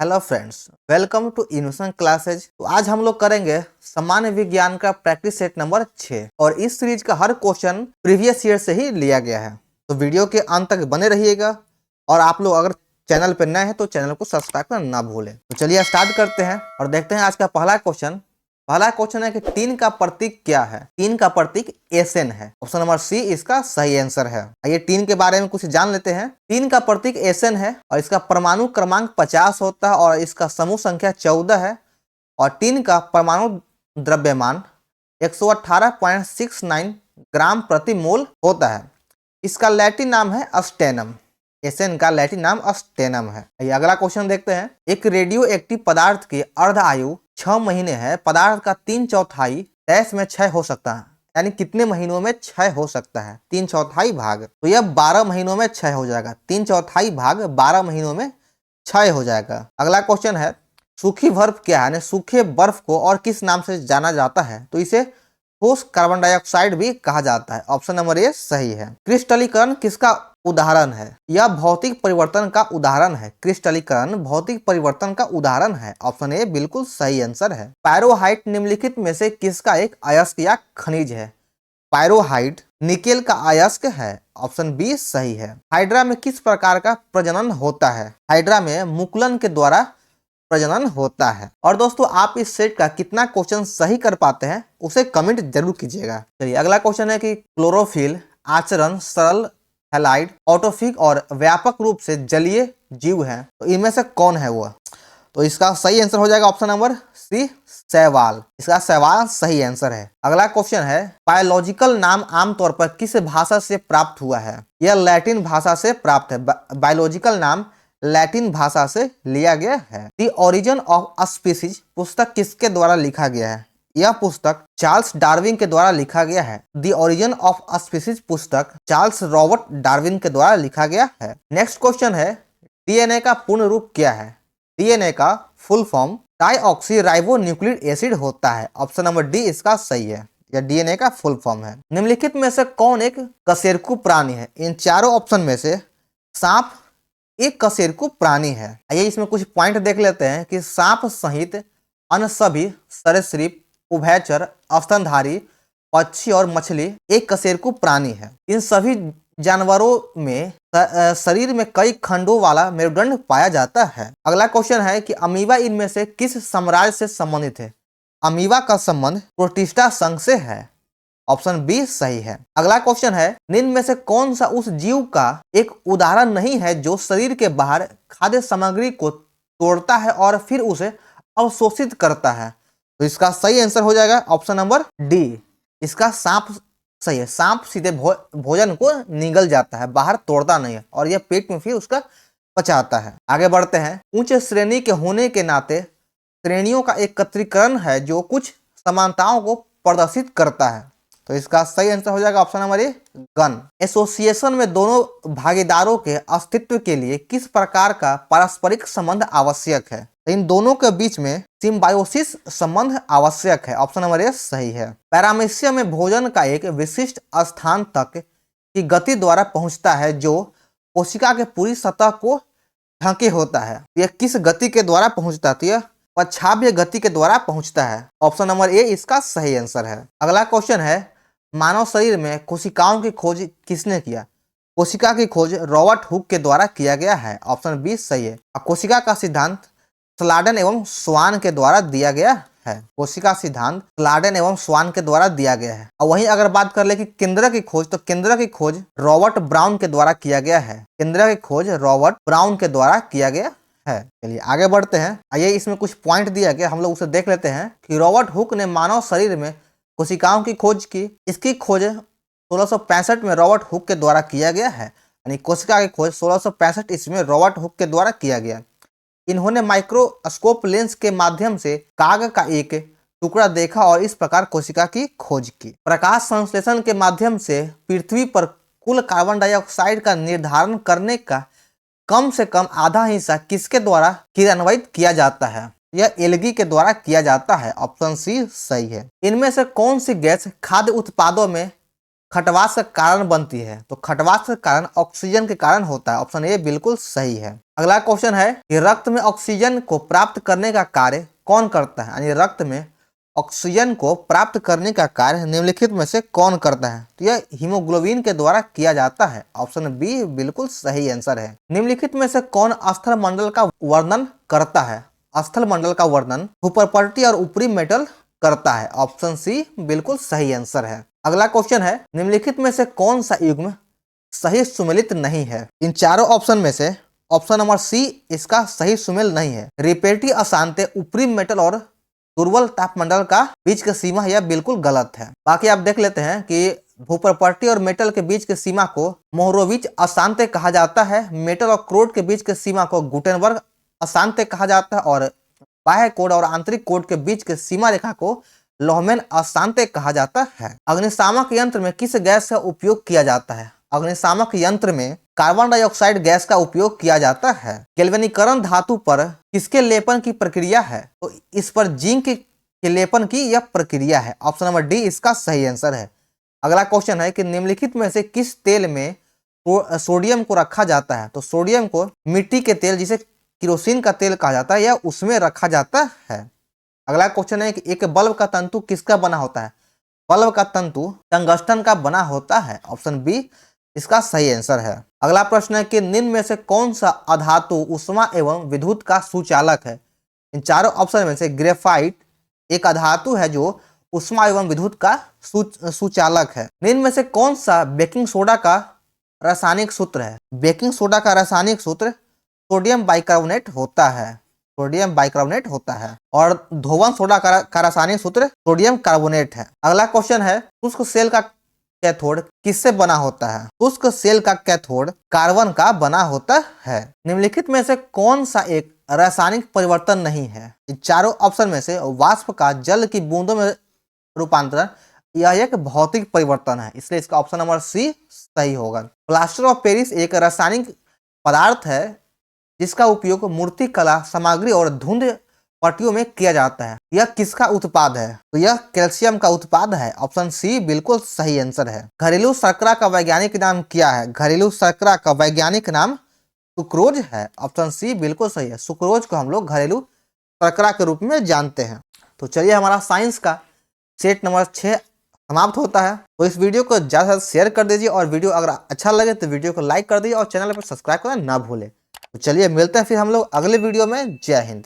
Hello friends, welcome to innovation classes. तो आज हम लोग करेंगे सामान्य विज्ञान का प्रैक्टिस सेट नंबर 6 और इस सीरीज का हर क्वेश्चन प्रीवियस ईयर से ही लिया गया है। तो वीडियो के अंत तक बने रहिएगा और आप लोग अगर चैनल पर नए हैं तो चैनल को सब्सक्राइब करना ना भूलें। तो चलिए स्टार्ट करते हैं और देखते हैं आज का पहला क्वेश्चन है कि 3 का प्रतीक क्या है। 3 का प्रतीक एसएन है। ऑप्शन नंबर सी इसका सही आंसर है। आइए 3 के बारे में कुछ जान लेते हैं। 3 का प्रतीक एसएन है और इसका परमाणु क्रमांक 50 होता है और इसका समूह संख्या 14 है और 3 का परमाणु द्रव्यमान 118.69 ग्राम प्रति मोल होता है। इसका लैटिन नाम है अस्टेनम। एसएन का लैटिन नाम अस्टेनम है। ये अगला क्वेश्चन देखते हैं। एक रेडियो एक्टिव पदार्थ की अर्ध आयु 6 महीने है। पदार्थ का 3/4 डैश में क्षय हो सकता है, यानी कितने महीनों में क्षय हो सकता है? 3/4 भाग, तो यह 12 महीनों में क्षय हो जाएगा। 3/4 भाग 12 महीनों में क्षय हो जाएगा। अगला क्वेश्चन है, सूखी बर्फ क्या है? सूखे बर्फ को और किस नाम से जाना जाता है? तो इसे ठोस कार्बन डाइऑक्साइड भी कहा जाता है। ऑप्शन नंबर ए सही है। क्रिस्टलीकरण किसका उदाहरण है? यह भौतिक परिवर्तन का उदाहरण है। क्रिस्टलीकरण भौतिक परिवर्तन का उदाहरण है। ऑप्शन ए बिल्कुल सही आंसर है। पायरोहाइट निम्नलिखित में से किसका एक अयस्क या खनिज है? पायरोहाइट निकेल का अयस्क है। ऑप्शन बी सही है। हाइड्रा में किस प्रकार का प्रजनन होता है? हाइड्रा में मुकुलन के द्वारा प्रजनन होता है। और दोस्तों, आप इस सेट का कितना क्वेश्चन सही कर पाते हैं उसे कमेंट जरूर कीजिएगा। चलिए अगला क्वेश्चन है कि क्लोरोफिल आचरण सरल, हैलाइड, ऑटोफिक और व्यापक रूप से जलीय जीव है, तो इनमें से कौन है वह? तो इसका सही आंसर हो जाएगा ऑप्शन नंबर सी शैवाल। इसका शैवाल सही आंसर है। अगला क्वेश्चन है, बायोलॉजिकल नाम आमतौर पर किस भाषा से प्राप्त हुआ है? यह लैटिन भाषा से प्राप्त है। बायोलॉजिकल नाम लैटिन भाषा से लिया गया है। द ओरिजिन ऑफ स्पीसीज पुस्तक किसके द्वारा लिखा गया है? यह पुस्तक चार्ल्स डार्विन के द्वारा लिखा गया है। द ओरिजिन ऑफ स्पीसीज पुस्तक चार्ल्स रॉबर्ट डार्विन के द्वारा लिखा गया है। नेक्स्ट क्वेश्चन है, डीएनए का पूर्ण रूप क्या है? डीएनए का full form deoxy ribo nucleic acid होता है। ऑप्शन नंबर डी इसका सही है। यह डीएनए का फुल फॉर्म है। निम्नलिखित में से कौन एक कशेरुकी प्राणी है? इन चारों ऑप्शन में से सांप एक कशेरुकी प्राणी है। आइए इसमें कुछ पॉइंट देख लेते हैं कि सांप सहित अन्य सभी सरीसृप, उभयचर, स्तनधारी, पक्षी और मछली एक कशेरुकी प्राणी है। इन सभी जानवरों में शरीर में कई खंडों वाला मेरुदंड पाया जाता है। अगला क्वेश्चन है कि अमीबा इनमें से किस साम्राज्य से संबंधित है? अमीबा का संबंध प्रोटिस्टा संघ से है। ऑप्शन बी सही है। अगला क्वेश्चन है, निम्न में से कौन सा उस जीव का एक उदाहरण नहीं है जो शरीर के बाहर खाद्य सामग्री को तोड़ता है और फिर उसे अवशोषित करता है? तो इसका सही आंसर हो जाएगा ऑप्शन नंबर डी। इसका सांप सही है। सांप सीधे भोजन को निगल जाता है, बाहर तोड़ता नहीं है और यह पेट में फिर उसका पचाता है। आगे बढ़ते हैं। उच्च श्रेणी के होने के नाते श्रेणियों का एकत्रीकरण है जो कुछ समानताओं को प्रदर्शित करता है। तो इसका सही आंसर हो जाएगा option number a gun. Association में दोनों भागीदारों के अस्तित्व के लिए किस प्रकार का पारस्परिक संबंध आवश्यक है? इन दोनों के बीच में सिम्बायोसिस संबंध आवश्यक है। ऑप्शन नंबर ए सही है। पैरामीशियम में भोजन का एक विशिष्ट स्थान तक की गति द्वारा पहुंचता है जो कोशिका के पूरी सतह को ढके होता है। यह किस गति के द्वारा पहुंचता है? पक्षाभ्य गति के द्वारा पहुंचता है। ऑप्शन नंबर ए इसका सही आंसर है। अगला क्वेश्चन है, मानव शरीर में कोशिकाओं की खोज किसने किया? कोशिका की खोज रॉबर्ट हुक के द्वारा किया गया है। ऑप्शन बी सही है। कोशिका का सिद्धांत स्लाडन एवं स्वान के द्वारा दिया गया है। कोशिका सिद्धांत स्लाडन एवं स्वान के द्वारा दिया गया है। और वहीं अगर बात कर ले कि केंद्र की खोज, तो केंद्र की खोज रॉबर्ट ब्राउन के द्वारा किया गया है। केंद्र की खोज रॉबर्ट ब्राउन के द्वारा किया गया है। चलिए आगे बढ़ते हैं। आइए इसमें कुछ पॉइंट दिया गया, हम लोग उसे देख लेते हैं कि रॉबर्ट हुक ने मानव शरीर में कोशिकाओं की खोज की। इसकी खोज 1665 में रॉबर्ट हुक के द्वारा किया गया है। यानी कोशिका की खोज 1665 ईस्वी में रॉबर्ट हुक के द्वारा किया गया। इन्होंने माइक्रोस्कोप लेंस के माध्यम से कागज का एक टुकड़ा देखा और इस प्रकार कोशिका की खोज की। प्रकाश संश्लेषण के माध्यम से पृथ्वी पर कुल कार्बन डाइऑक्साइड का निर्धारण करने का कम से कम आधा हिस्सा किसके द्वारा क्रियान्वित किया जाता है? यह एलगी के द्वारा किया जाता है। ऑप्शन सी सही है। इनमें से कौन सी गैस खाद्य उत्पादों में खटवास का कारण बनती है, तो खटवास का कारण ऑक्सीजन के कारण होता है। ऑप्शन ए बिल्कुल सही है। अगला क्वेश्चन है कि रक्त में ऑक्सीजन को प्राप्त करने का कार्य कौन करता है, यानी रक्त में ऑक्सीजन को प्राप्त करने का कार्य निम्नलिखित में से कौन करता है, तो यह हीमोग्लोबिन के द्वारा किया जाता है। ऑप्शन बी बिल्कुल सही आंसर है। निम्नलिखित में से कौन स्थल मंडल का वर्णन करता है, स्थल मंडल का वर्णन भूपर्पटी और ऊपरी मेटल करता है। ऑप्शन सी बिल्कुल सही आंसर है। अगला क्वेश्चन है निम्नलिखित में से कौन सा युग्म सही सुमेलित नहीं है। इन चारों ऑप्शन में से ऑप्शन नंबर सी इसका सही सुमेल नहीं है। रिपेटी अशांति ऊपरी मेटल और दुर्बल तापमंडल का बीच की सीमा यह बिल्कुल गलत है। बाकी आप देख लेते हैं कि भूपर्पटी और मेटल के बीच की सीमा को मोहरोविच अशांति कहा जाता है। मेटल और क्रोड के बीच की सीमा को गुटेनबर्ग अशांति कहा जाता है और बाह्य कोड और आंतरिक कोड के बीच की सीमा रेखा को लोहमैन अशांति कहा जाता है। अग्निशामक यंत्र में किस गैस का उपयोग किया जाता है। अग्निशामक यंत्र में कार्बन डाइऑक्साइड गैस का उपयोग किया जाता है। गैल्वेनीकरण धातु पर किसके लेपन की प्रक्रिया है, तो इस पर जिंक के लेपन की यह प्रक्रिया है। ऑप्शन नंबर डी इसका सही आंसर है। अगला क्वेश्चन है कि निम्नलिखित में से किस तेल में सोडियम को रखा जाता है, तो सोडियम को मिट्टी के तेल जिसे किरोसिन का तेल कहा जाता है, यह उसमें रखा जाता है। अगला क्वेश्चन है कि एक बल्ब का तंतु किसका बना होता है। बल्ब का तंतु टंगस्टन का बना होता है। ऑप्शन बी इसका सही आंसर है। अगला प्रश्न है कि निम्न में से कौन सा अधातु उष्मा एवं विद्युत का सुचालक है। इन चारों ऑप्शन में से ग्रेफाइट एक अधातु है जो उष्मा एवं विद्युत का सुचालक है। निम्न में से कौन सा बेकिंग सोडा का रासायनिक सूत्र है। बेकिंग सोडा का रासायनिक सूत्र सोडियम बाइकार्बोनेट होता है। सोडियम बाइकार्बोनेट होता है और धोवन सोडा का रासायनिक सूत्र सोडियम कार्बोनेट है। अगला क्वेश्चन है शुष्क सेल का कैथोड किससे बना होता है। शुष्क सेल का कैथोड कार्बन का बना होता है। निम्नलिखित में से कौन सा एक रासायनिक परिवर्तन नहीं है। इन चारों ऑप्शन में से वाष्प का जल की बूंदों में रूपांतरण यह एक भौतिक परिवर्तन है, इसलिए इसका ऑप्शन नंबर सी सही होगा। प्लास्टर ऑफ पेरिस एक रासायनिक पदार्थ है जिसका उपयोग मूर्तिकला सामग्री और धुंध पट्टियों में किया जाता है। यह किसका उत्पाद है, तो यह कैल्शियम का उत्पाद है। ऑप्शन सी बिल्कुल सही आंसर है। घरेलू शर्करा का वैज्ञानिक नाम क्या है। घरेलू शर्करा का वैज्ञानिक नाम सुक्रोज है। ऑप्शन सी बिल्कुल सही है। सुक्रोज को हम लोग घरेलू शर्करा के रूप में जानते हैं। तो चलिए हमारा साइंस का सेट नंबर 6 समाप्त होता है। तो इस वीडियो को ज़्यादा से ज़्यादा शेयर कर दीजिए और वीडियो अगर अच्छा लगे तो वीडियो को लाइक कर दीजिए और चैनल पर सब्सक्राइब करना ना भूलें। तो चलिए मिलते हैं फिर हम लोग अगले वीडियो में। जय हिंद।